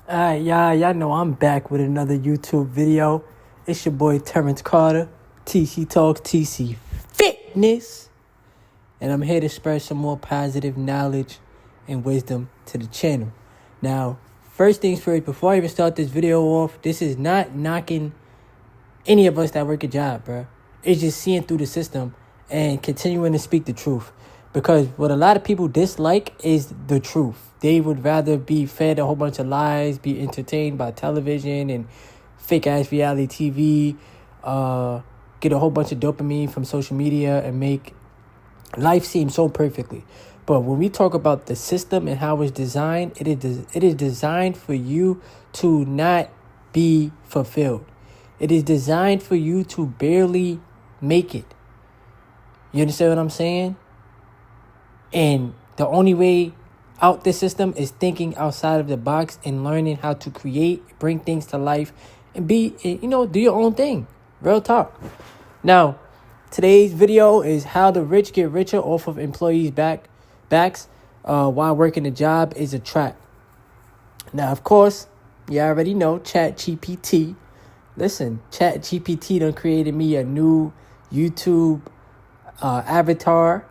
Alright, y'all know I'm back with another YouTube video. It's your boy Terrence Carter, TCtalks, TC Fitness. And I'm here to spread some more positive knowledge and wisdom to the channel. Now, first things first, before I even start this video off, this is not knocking any of us that work a job, bro. It's just seeing through the system and continuing to speak the truth. Because what a lot of people dislike is the truth. They would rather be fed a whole bunch of lies, be entertained by television and fake-ass reality TV, get a whole bunch of dopamine from social media and make life seem so perfectly. But when we talk about the system and how it's designed, it is designed for you to not be fulfilled. It is designed for you to barely make it. You understand what I'm saying? And the only way out this system is thinking outside of the box and learning how to create, bring things to life, and do your own thing. Real talk. Now, today's video is how the rich get richer off of employees' backs while working a job is a trap. Now, of course, you already know ChatGPT. Listen, ChatGPT done created me a new YouTube avatar.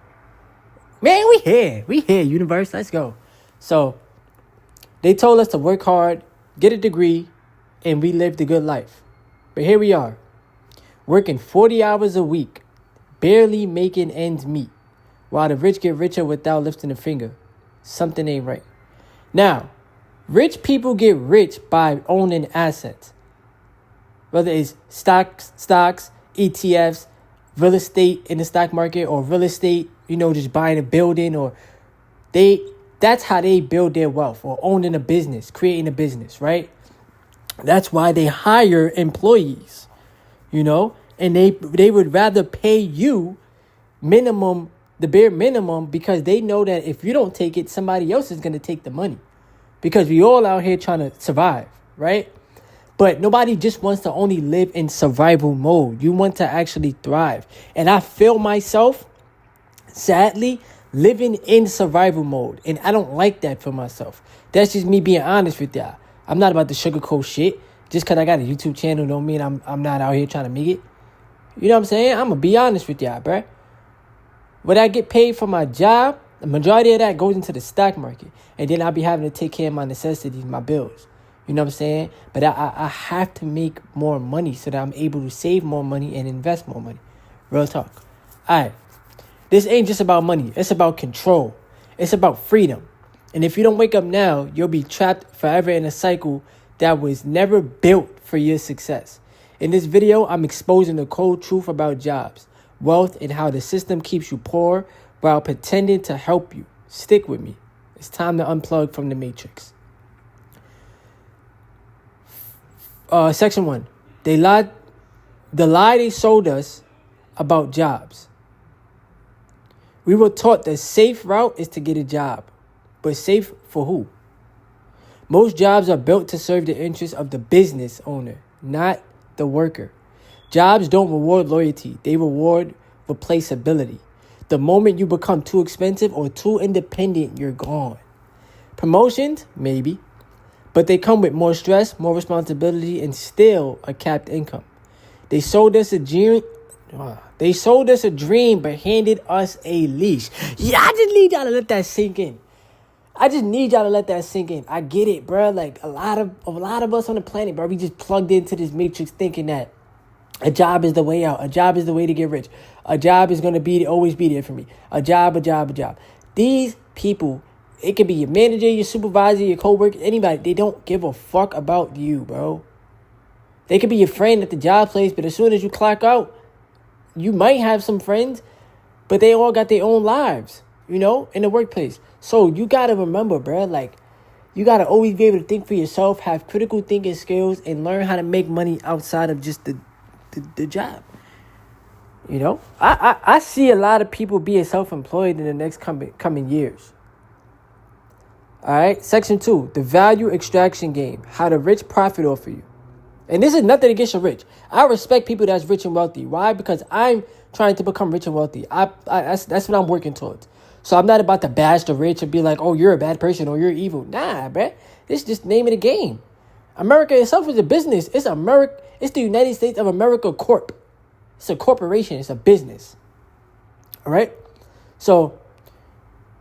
Man, we here, universe. Let's go. So, they told us to work hard, get a degree, and we lived a good life. But here we are, working 40 hours a week, barely making ends meet, while the rich get richer without lifting a finger. Something ain't right. Now, rich people get rich by owning assets. Whether it's stocks, ETFs, real estate in the stock market, or real estate, just buying a building, or that's how they build their wealth, or owning a business, creating a business, right? That's why they hire employees, and they would rather pay you the bare minimum, because they know that if you don't take it, somebody else is going to take the money, because we all out here trying to survive, right? But nobody just wants to only live in survival mode. You want to actually thrive. And I feel myself, sadly, living in survival mode. And I don't like that for myself. That's just me being honest with y'all. I'm not about to sugarcoat shit. Just because I got a YouTube channel don't mean I'm not out here trying to make it. You know what I'm saying? I'm going to be honest with y'all, bruh. What I get paid for my job, the majority of that goes into the stock market. And then I'll be having to take care of my necessities, my bills. You know what I'm saying? But I have to make more money so that I'm able to save more money and invest more money. Real talk. All right. This ain't just about money. It's about control. It's about freedom. And if you don't wake up now, you'll be trapped forever in a cycle that was never built for your success. In this video, I'm exposing the cold truth about jobs, wealth, and how the system keeps you poor while pretending to help you. Stick with me. It's time to unplug from the matrix. Section 1. The lie they sold us about jobs. We were taught the safe route is to get a job. But safe for who? Most jobs are built to serve the interests of the business owner, not the worker. Jobs don't reward loyalty. They reward replaceability. The moment you become too expensive or too independent, you're gone. Promotions? Maybe. But they come with more stress, more responsibility, and still a capped income. They sold us a dream. But handed us a leash. Yeah, I just need y'all to let that sink in. I get it, bro. Like a lot of us on the planet, bro, we just plugged into this matrix thinking that a job is the way out. A job is the way to get rich. A job is going to always be there for me. A job. These people, it could be your manager, your supervisor, your coworker, anybody. They don't give a fuck about you, bro. They could be your friend at the job place, but as soon as you clock out, you might have some friends, but they all got their own lives, in the workplace. So you got to remember, bro, like, you got to always be able to think for yourself, have critical thinking skills, and learn how to make money outside of just the job. I see a lot of people being self-employed in the next coming years. All right. Section 2, the value extraction game, how the rich profit off of you. And this is nothing against the rich. I respect people that's rich and wealthy. Why? Because I'm trying to become rich and wealthy. That's what I'm working towards. So I'm not about to bash the rich and be like, oh, you're a bad person or you're evil. Nah, bruh. This is just the name of the game. America itself is a business. It's the United States of America Corp. It's a corporation. It's a business. All right? So,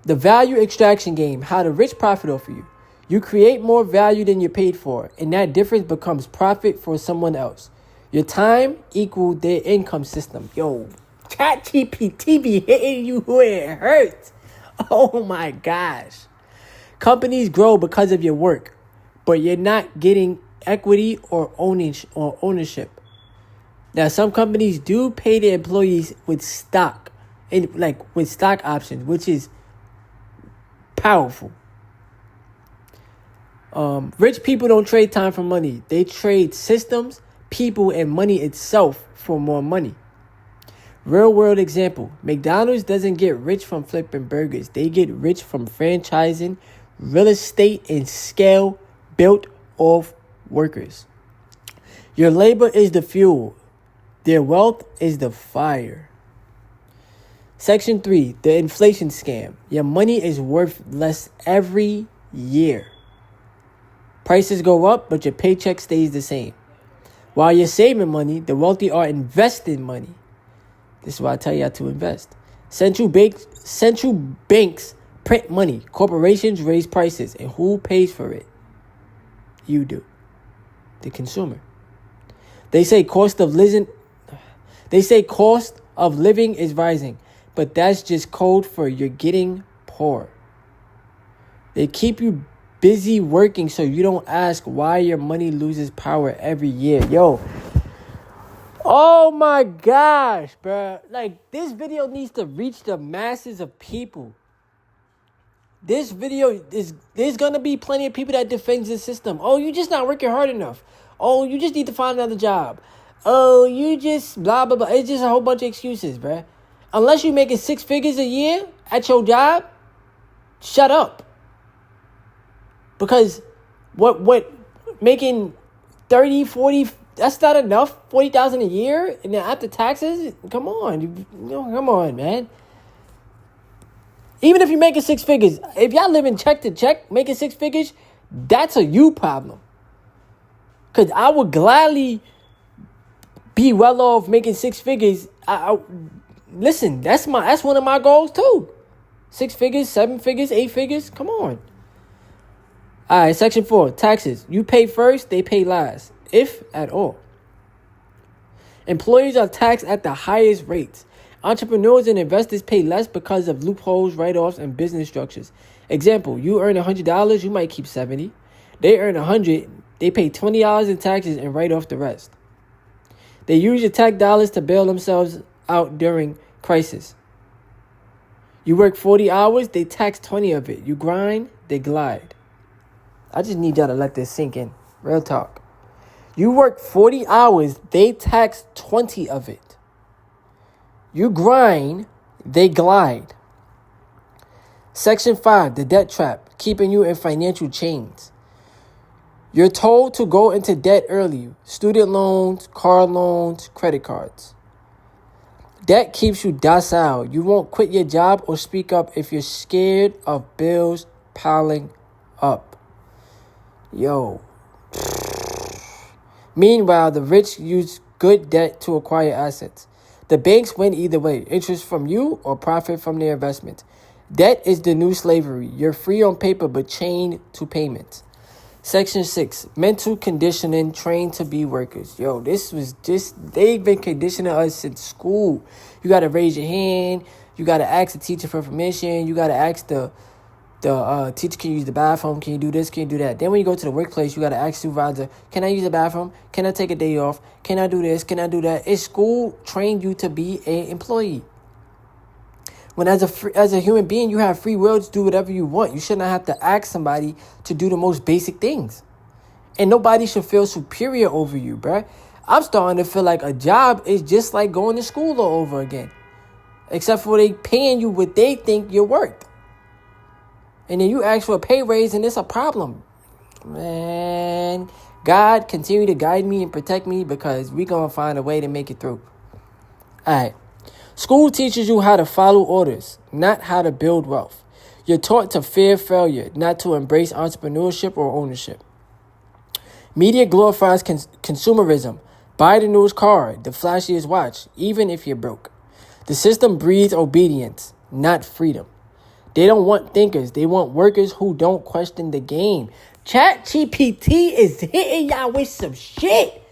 the value extraction game, how the rich profit off of you. You create more value than you're paid for, and that difference becomes profit for someone else. Your time equal their income system. Yo, ChatGPT be hitting you where it hurts. Oh my gosh. Companies grow because of your work, but you're not getting equity or ownership. Now, some companies do pay their employees with stock, with stock options, which is powerful. Rich people don't trade time for money. They trade systems, people, and money itself for more money. Real world example. McDonald's doesn't get rich from flipping burgers. They get rich from franchising, real estate, and scale built off workers. Your labor is the fuel. Their wealth is the fire. Section 3, the inflation scam. Your money is worth less every year. Prices go up, but your paycheck stays the same. While you're saving money, the wealthy are investing money. This is why I tell you how to invest. Central banks print money. Corporations raise prices. And who pays for it? You do. The consumer. They say cost of living is rising. But that's just code for you're getting poor. They keep you busy working so you don't ask why your money loses power every year. Yo. Oh my gosh, bro. Like, this video needs to reach the masses of people. This video there's going to be plenty of people that defend the system. Oh, you just not working hard enough. Oh, you just need to find another job. Oh, you just blah, blah, blah. It's just a whole bunch of excuses, bro. Unless you're making 6 figures a year at your job, shut up. Because what making 30, 40, that's not enough. 40,000 a year, and then after taxes, come on, come on, man. Even if you're making 6 figures, if y'all living check to check, making 6 figures, that's a you problem. Cause I would gladly be well off making 6 figures. Listen, that's one of my goals too. 6 figures, 7 figures, 8 figures. Come on. All right, section 4, taxes. You pay first, they pay last, if at all. Employees are taxed at the highest rates. Entrepreneurs and investors pay less because of loopholes, write-offs, and business structures. Example, you earn $100, you might keep $70. They earn $100, they pay $20 in taxes and write off the rest. They use your tax dollars to bail themselves out during crisis. You work 40 hours, they tax 20 of it. You grind, they glide. I just need y'all to let this sink in. Real talk. You work 40 hours, they tax 20 of it. You grind, they glide. Section 5, the debt trap, keeping you in financial chains. You're told to go into debt early. Student loans, car loans, credit cards. Debt keeps you docile. You won't quit your job or speak up if you're scared of bills piling up. Yo. Meanwhile, the rich use good debt to acquire assets. The banks win either way, interest from you or profit from their investment. Debt is the new slavery. You're free on paper but chained to payments. Section 6, mental conditioning, trained to be workers. Yo, they've been conditioning us since school. You got to raise your hand. You got to ask the teacher for permission. You got to ask the teacher, can you use the bathroom? Can you do this? Can you do that? Then when you go to the workplace, you got to ask supervisor, can I use the bathroom? Can I take a day off? Can I do this? Can I do that? It's school trained you to be an employee. When as a human being, you have free will to do whatever you want. You should not have to ask somebody to do the most basic things. And nobody should feel superior over you, bruh. I'm starting to feel like a job is just like going to school all over again. Except for they paying you what they think you're worth. And then you ask for a pay raise and it's a problem. Man, God, continue to guide me and protect me because we're going to find a way to make it through. All right. School teaches you how to follow orders, not how to build wealth. You're taught to fear failure, not to embrace entrepreneurship or ownership. Media glorifies consumerism. Buy the newest car, the flashiest watch, even if you're broke. The system breeds obedience, not freedom. They don't want thinkers. They want workers who don't question the game. ChatGPT is hitting y'all with some shit.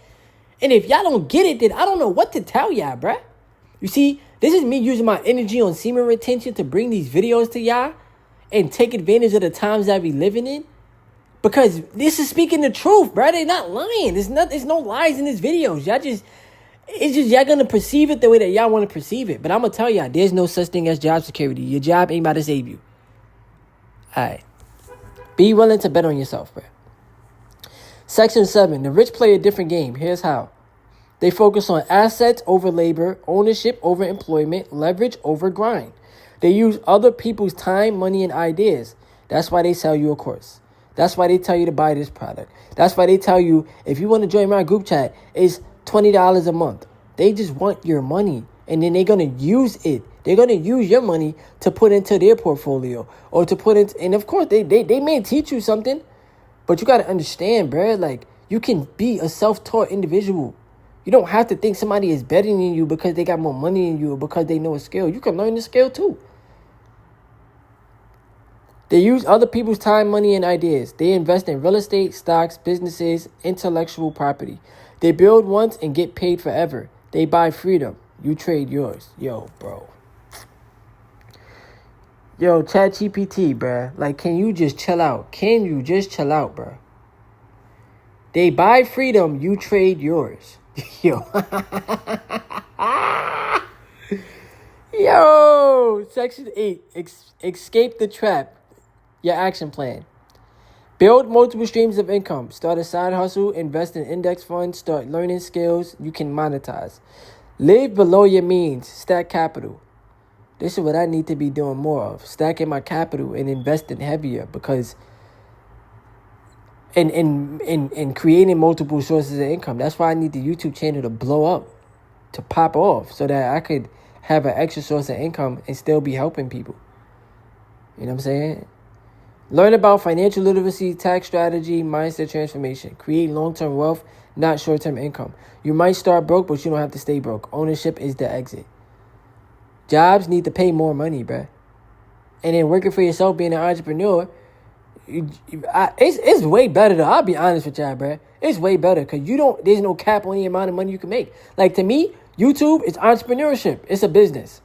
And if y'all don't get it, then I don't know what to tell y'all, bruh. You see, this is me using my energy on semen retention to bring these videos to y'all and take advantage of the times that we living in. Because this is speaking the truth, bro. They're not lying. There's no lies in these videos. Y'all gonna perceive it the way that y'all want to perceive it. But I'm gonna tell y'all, there's no such thing as job security. Your job ain't about to save you. Alright. Be willing to bet on yourself, bro. Section 7. The rich play a different game. Here's how. They focus on assets over labor, ownership over employment, leverage over grind. They use other people's time, money, and ideas. That's why they sell you a course. That's why they tell you to buy this product. That's why they tell you, if you want to join my group chat, it's $20 a month. They just want your money. And then they're going to use it. They're going to use your money to put into their portfolio. Or to put into... And of course, they may teach you something. But you got to understand, bro. Like, you can be a self-taught individual. You don't have to think somebody is better than you because they got more money than you or because they know a skill. You can learn the skill too. They use other people's time, money, and ideas. They invest in real estate, stocks, businesses, intellectual property. They build once and get paid forever. They buy freedom. You trade yours. Yo, bro. Yo, ChatGPT, bruh. Like, can you just chill out? Can you just chill out, bruh? They buy freedom. You trade yours. Yo. Yo. Section 8. Escape the trap. Your action plan. Build multiple streams of income. Start a side hustle. Invest in index funds. Start learning skills you can monetize. Live below your means. Stack capital. This is what I need to be doing more of. Stacking my capital and investing heavier because... And creating multiple sources of income. That's why I need the YouTube channel to blow up. To pop off. So that I could have an extra source of income and still be helping people. You know what I'm saying? Learn about financial literacy, tax strategy, mindset transformation. Create long-term wealth, not short-term income. You might start broke, but you don't have to stay broke. Ownership is the exit. Jobs need to pay more money, bruh. And then working for yourself, being an entrepreneur, it's way better, though. I'll be honest with y'all, bruh. It's way better because there's no cap on the amount of money you can make. Like, to me, YouTube is entrepreneurship. It's a business.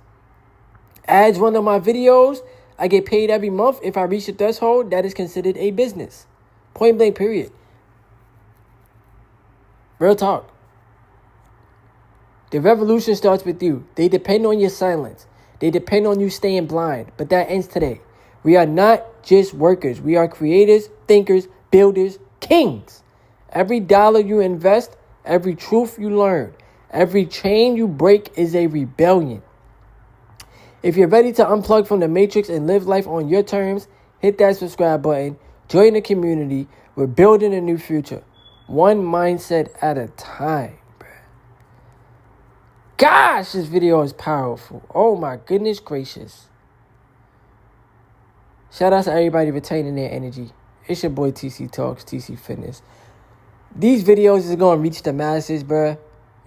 Ads one of my videos. I get paid every month. If I reach the threshold, that is considered a business. Point blank, period. Real talk. The revolution starts with you. They depend on your silence. They depend on you staying blind. But that ends today. We are not just workers. We are creators, thinkers, builders, kings. Every dollar you invest, every truth you learn, every chain you break is a rebellion. If you're ready to unplug from the matrix and live life on your terms, hit that subscribe button. Join the community. We're building a new future. One mindset at a time, bruh. Gosh, this video is powerful. Oh my goodness gracious. Shout out to everybody retaining their energy. It's your boy TCtalks, TC Fitness. These videos is going to reach the masses, bruh.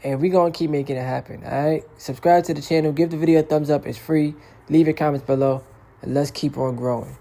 And we're going to keep making it happen, all right? Subscribe to the channel. Give the video a thumbs up. It's free. Leave your comments below. And let's keep on growing.